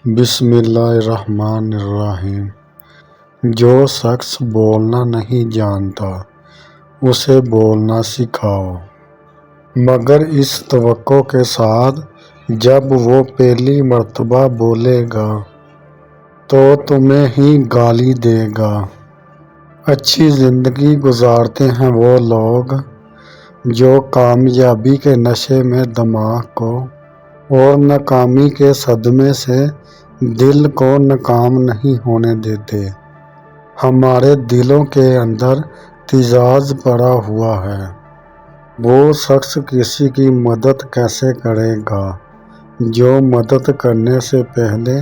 بسم اللہ الرحمن الرحیم۔ جو شخص بولنا نہیں جانتا اسے بولنا سکھاؤ، مگر اس توقع کے ساتھ جب وہ پہلی مرتبہ بولے گا تو تمہیں ہی گالی دے گا۔ اچھی زندگی گزارتے ہیں وہ لوگ جو کامیابی کے نشے میں دماغ کو اور ناکامی کے صدمے سے دل کو ناکام نہیں ہونے دیتے۔ ہمارے دلوں کے اندر تیزاب پڑا ہوا ہے۔ وہ شخص کسی کی مدد کیسے کرے گا جو مدد کرنے سے پہلے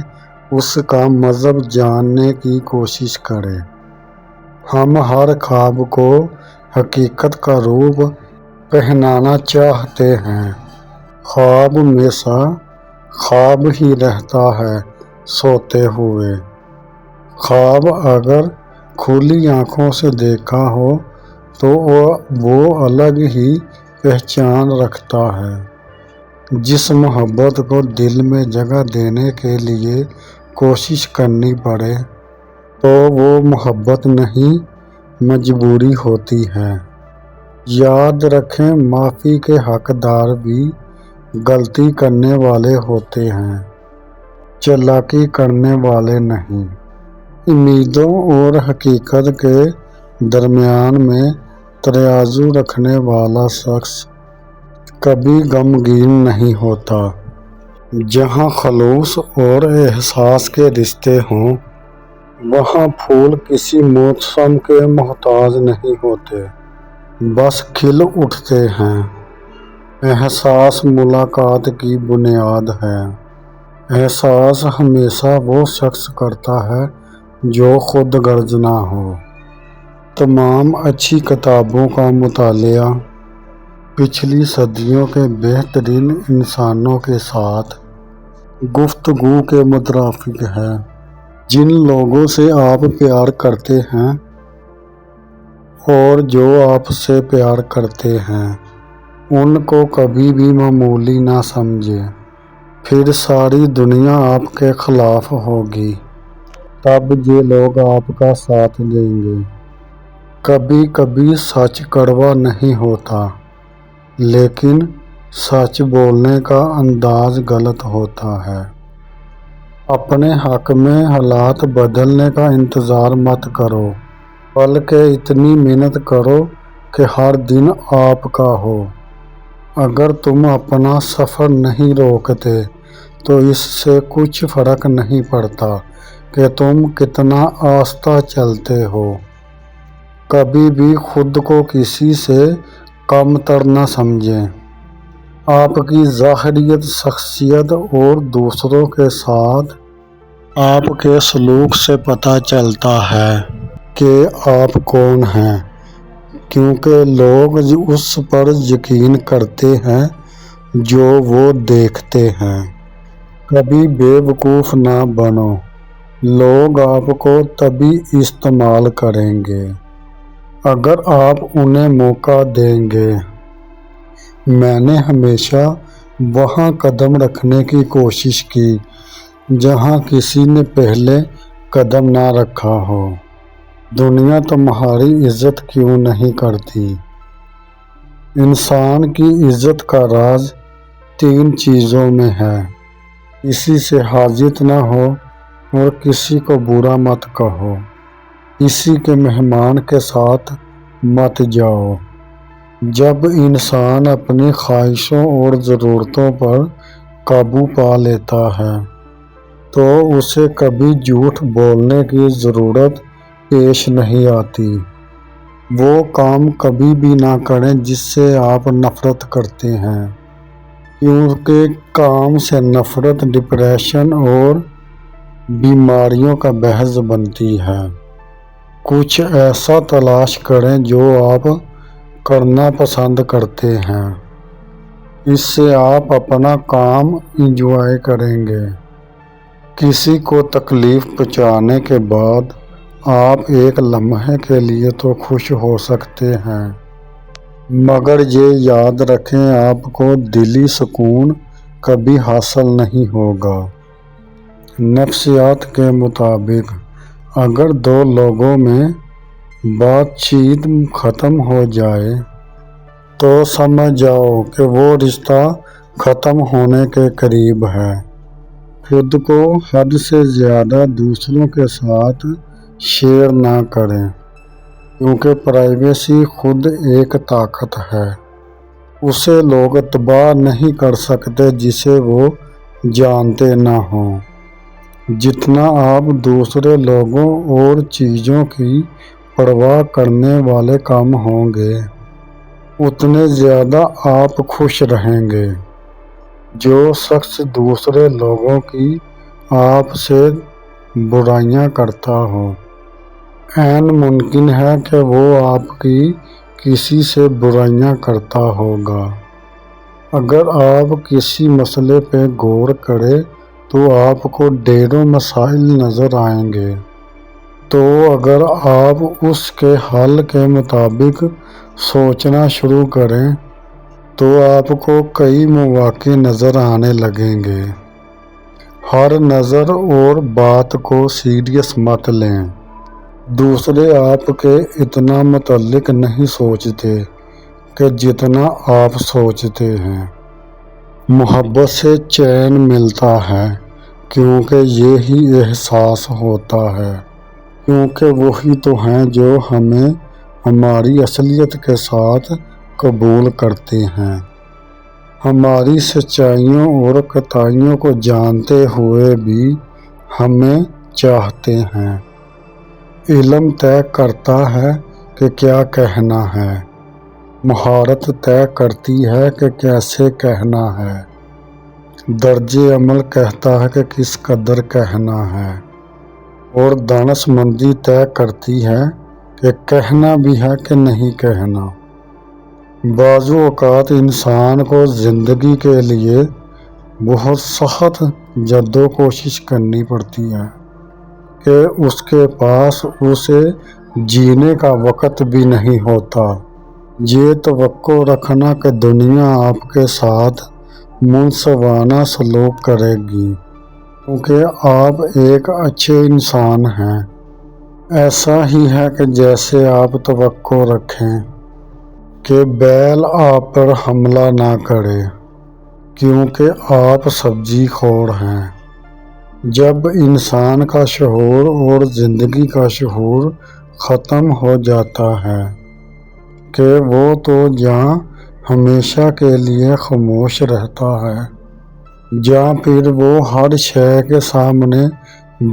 اس کا مذہب جاننے کی کوشش کرے۔ ہم ہر خواب کو حقیقت کا روپ پہنانا چاہتے ہیں۔ خواب ہمیشہ خواب ہی رہتا ہے سوتے ہوئے۔ خواب اگر کھلی آنکھوں سے دیکھا ہو تو وہ الگ ہی پہچان رکھتا ہے۔ جس محبت کو دل میں جگہ دینے کے لیے کوشش کرنی پڑے تو وہ محبت نہیں مجبوری ہوتی ہے۔ یاد رکھیں، معافی کے حقدار بھی غلطی کرنے والے ہوتے ہیں، چالاکی کرنے والے نہیں۔ امیدوں اور حقیقت کے درمیان میں ترازو رکھنے والا شخص کبھی غمگین نہیں ہوتا۔ جہاں خلوص اور احساس کے رشتے ہوں وہاں پھول کسی موسم کے محتاج نہیں ہوتے، بس کھل اٹھتے ہیں۔ احساس ملاقات کی بنیاد ہے۔ احساس ہمیشہ وہ شخص کرتا ہے جو خود غرض نہ ہو۔ تمام اچھی کتابوں کا مطالعہ پچھلی صدیوں کے بہترین انسانوں کے ساتھ گفتگو کے مترادف ہے۔ جن لوگوں سے آپ پیار کرتے ہیں اور جو آپ سے پیار کرتے ہیں ان کو کبھی بھی معمولی نہ سمجھیں، پھر ساری دنیا آپ کے خلاف ہوگی، تب یہ لوگ آپ کا ساتھ دیں گے۔ کبھی کبھی سچ کڑوا نہیں ہوتا، لیکن سچ بولنے کا انداز غلط ہوتا ہے۔ اپنے حق میں حالات بدلنے کا انتظار مت کرو، بلکہ اتنی محنت کرو کہ ہر دن آپ کا ہو۔ اگر تم اپنا سفر نہیں روکتے تو اس سے کچھ فرق نہیں پڑتا کہ تم کتنا آہستہ چلتے ہو۔ کبھی بھی خود کو کسی سے کم تر نہ سمجھیں۔ آپ کی ظاہریت، شخصیت اور دوسروں کے ساتھ آپ کے سلوک سے پتہ چلتا ہے کہ آپ کون ہیں، کیونکہ لوگ اس پر یقین کرتے ہیں جو وہ دیکھتے ہیں۔ کبھی بے وقوف نہ بنو، لوگ آپ کو تبھی استعمال کریں گے اگر آپ انہیں موقع دیں گے۔ میں نے ہمیشہ وہاں قدم رکھنے کی کوشش کی جہاں کسی نے پہلے قدم نہ رکھا ہو۔ دنیا تمہاری عزت کیوں نہیں کرتی؟ انسان کی عزت کا راز 3 چیزوں میں ہے: کسی سے حاجت نہ ہو اور کسی کو برا مت کہو، کسی کے مہمان کے ساتھ مت جاؤ۔ جب انسان اپنی خواہشوں اور ضرورتوں پر قابو پا لیتا ہے تو اسے کبھی جھوٹ بولنے کی ضرورت پیش نہیں آتی۔ وہ کام کبھی بھی نہ کریں جس سے آپ نفرت کرتے ہیں، کیونکہ کام سے نفرت ڈپریشن اور بیماریوں کا باعث بنتی ہے۔ کچھ ایسا تلاش کریں جو آپ کرنا پسند کرتے ہیں، اس سے آپ اپنا کام انجوائے کریں گے۔ کسی کو تکلیف پہنچانے کے بعد آپ ایک لمحے کے لیے تو خوش ہو سکتے ہیں، مگر یہ یاد رکھیں آپ کو دلی سکون کبھی حاصل نہیں ہوگا۔ نفسیات کے مطابق اگر دو لوگوں میں بات چیت ختم ہو جائے تو سمجھ جاؤ کہ وہ رشتہ ختم ہونے کے قریب ہے۔ خود کو حد سے زیادہ دوسروں کے ساتھ شیئر نہ کریں، کیونکہ پرائیویسی خود ایک طاقت ہے۔ اسے لوگ تباہ نہیں کر سکتے جسے وہ جانتے نہ ہوں۔ جتنا آپ دوسرے لوگوں اور چیزوں کی پرواہ کرنے والے کم ہوں گے، اتنے زیادہ آپ خوش رہیں گے۔ جو شخص دوسرے لوگوں کی آپ سے برائیاں کرتا ہو، عین ممکن ہے کہ وہ آپ کی کسی سے برائیاں کرتا ہوگا۔ اگر آپ کسی مسئلے پہ غور کریں تو آپ کو ڈھیروں مسائل نظر آئیں گے، تو اگر آپ اس کے حل کے مطابق سوچنا شروع کریں تو آپ کو کئی مواقع نظر آنے لگیں گے۔ ہر نظر اور بات کو سیریس مت لیں۔ دوسرے آپ کے اتنا متعلق نہیں سوچتے کہ جتنا آپ سوچتے ہیں۔ محبت سے چین ملتا ہے کیونکہ یہی احساس ہوتا ہے، کیونکہ وہی تو ہیں جو ہمیں ہماری اصلیت کے ساتھ قبول کرتے ہیں، ہماری سچائیوں اور کوتاہیوں کو جانتے ہوئے بھی ہمیں چاہتے ہیں۔ علم طے کرتا ہے کہ کیا کہنا ہے، مہارت طے کرتی ہے کہ کیسے کہنا ہے، درجِ عمل کہتا ہے کہ کس قدر کہنا ہے، اور دانشمندی طے کرتی ہے کہ کہنا بھی ہے کہ نہیں کہنا۔ بعض اوقات انسان کو زندگی کے لیے بہت سخت جدوکوشش کرنی پڑتی ہے کہ اس کے پاس اسے جینے کا وقت بھی نہیں ہوتا۔ یہ توقع رکھنا کہ دنیا آپ کے ساتھ منصفانہ سلوک کرے گی کیونکہ آپ ایک اچھے انسان ہیں، ایسا ہی ہے کہ جیسے آپ توقع رکھیں کہ بیل آپ پر حملہ نہ کرے کیونکہ آپ سبزی خور ہیں۔ جب انسان کا شعور اور زندگی کا شعور ختم ہو جاتا ہے کہ وہ تو جہاں ہمیشہ کے لیے خاموش رہتا ہے، جہاں پھر وہ ہر شے کے سامنے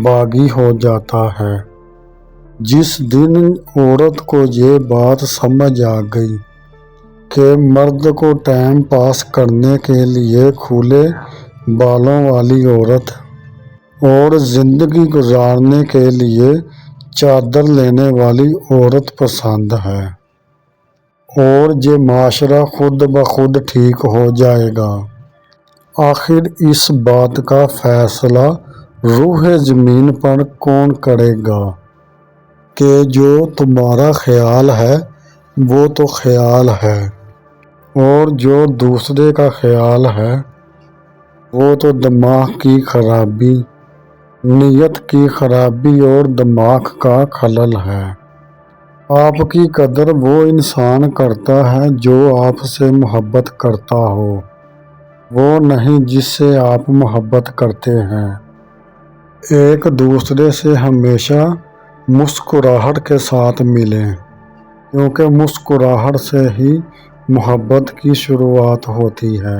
باغی ہو جاتا ہے۔ جس دن عورت کو یہ بات سمجھ آ گئی کہ مرد کو ٹائم پاس کرنے کے لیے کھلے بالوں والی عورت اور زندگی گزارنے کے لیے چادر لینے والی عورت پسند ہے، اور یہ معاشرہ خود بخود ٹھیک ہو جائے گا۔ آخر اس بات کا فیصلہ روح زمین پر کون کرے گا کہ جو تمہارا خیال ہے وہ تو خیال ہے، اور جو دوسرے کا خیال ہے وہ تو دماغ کی خرابی، نیت کی خرابی اور دماغ کا خلل ہے۔ آپ کی قدر وہ انسان کرتا ہے جو آپ سے محبت کرتا ہو، وہ نہیں جس سے آپ محبت کرتے ہیں۔ ایک دوسرے سے ہمیشہ مسکراہٹ کے ساتھ ملیں، کیونکہ مسکراہٹ سے ہی محبت کی شروعات ہوتی ہے۔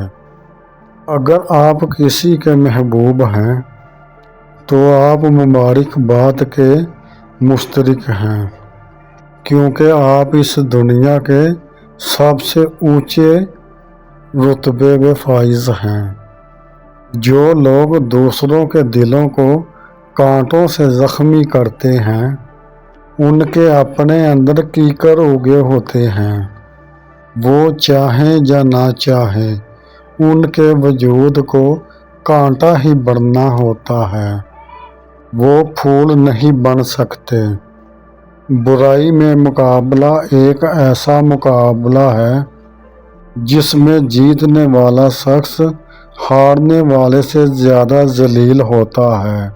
اگر آپ کسی کے محبوب ہیں تو آپ مبارکباد کے مستحق ہیں، کیونکہ آپ اس دنیا کے سب سے اونچے رتبے پہ فائز ہیں۔ جو لوگ دوسروں کے دلوں کو کانٹوں سے زخمی کرتے ہیں، ان کے اپنے اندر کیکر اگے ہوتے ہیں۔ وہ چاہیں یا نہ چاہیں، ان کے وجود کو کانٹا ہی بننا ہوتا ہے، وہ پھول نہیں بن سکتے۔ برائی میں مقابلہ ایک ایسا مقابلہ ہے جس میں جیتنے والا شخص ہارنے والے سے زیادہ ذلیل ہوتا ہے۔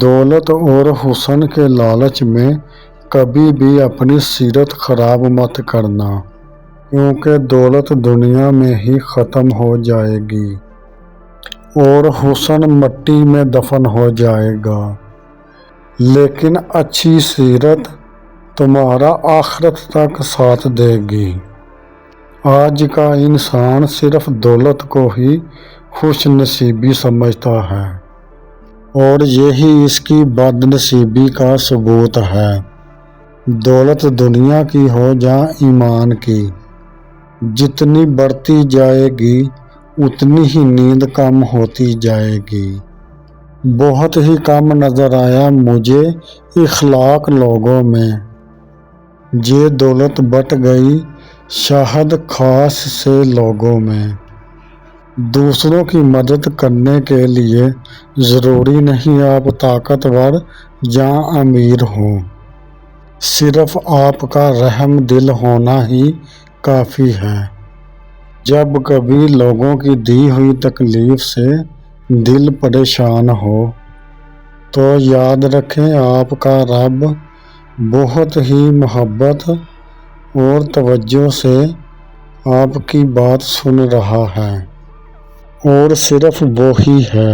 دولت اور حسن کے لالچ میں کبھی بھی اپنی سیرت خراب مت کرنا، کیونکہ دولت دنیا میں ہی ختم ہو جائے گی اور حسن مٹی میں دفن ہو جائے گا، لیکن اچھی سیرت تمہارا آخرت تک ساتھ دے گی۔ آج کا انسان صرف دولت کو ہی خوش نصیبی سمجھتا ہے، اور یہی اس کی بد نصیبی کا ثبوت ہے۔ دولت دنیا کی ہو یا ایمان کی، جتنی بڑھتی جائے گی اتنی ہی نیند کم ہوتی جائے گی۔ بہت ہی کم نظر آیا مجھے اخلاق لوگوں میں، یہ دولت بٹ گئی شاہد خاص سے لوگوں میں۔ دوسروں کی مدد کرنے کے لیے ضروری نہیں آپ طاقتور یا امیر ہوں، صرف آپ کا رحم دل ہونا ہی کافی ہے۔ جب کبھی لوگوں کی دی ہوئی تکلیف سے دل پریشان ہو تو یاد رکھیں آپ کا رب بہت ہی محبت اور توجہ سے آپ کی بات سن رہا ہے، اور صرف وہی ہے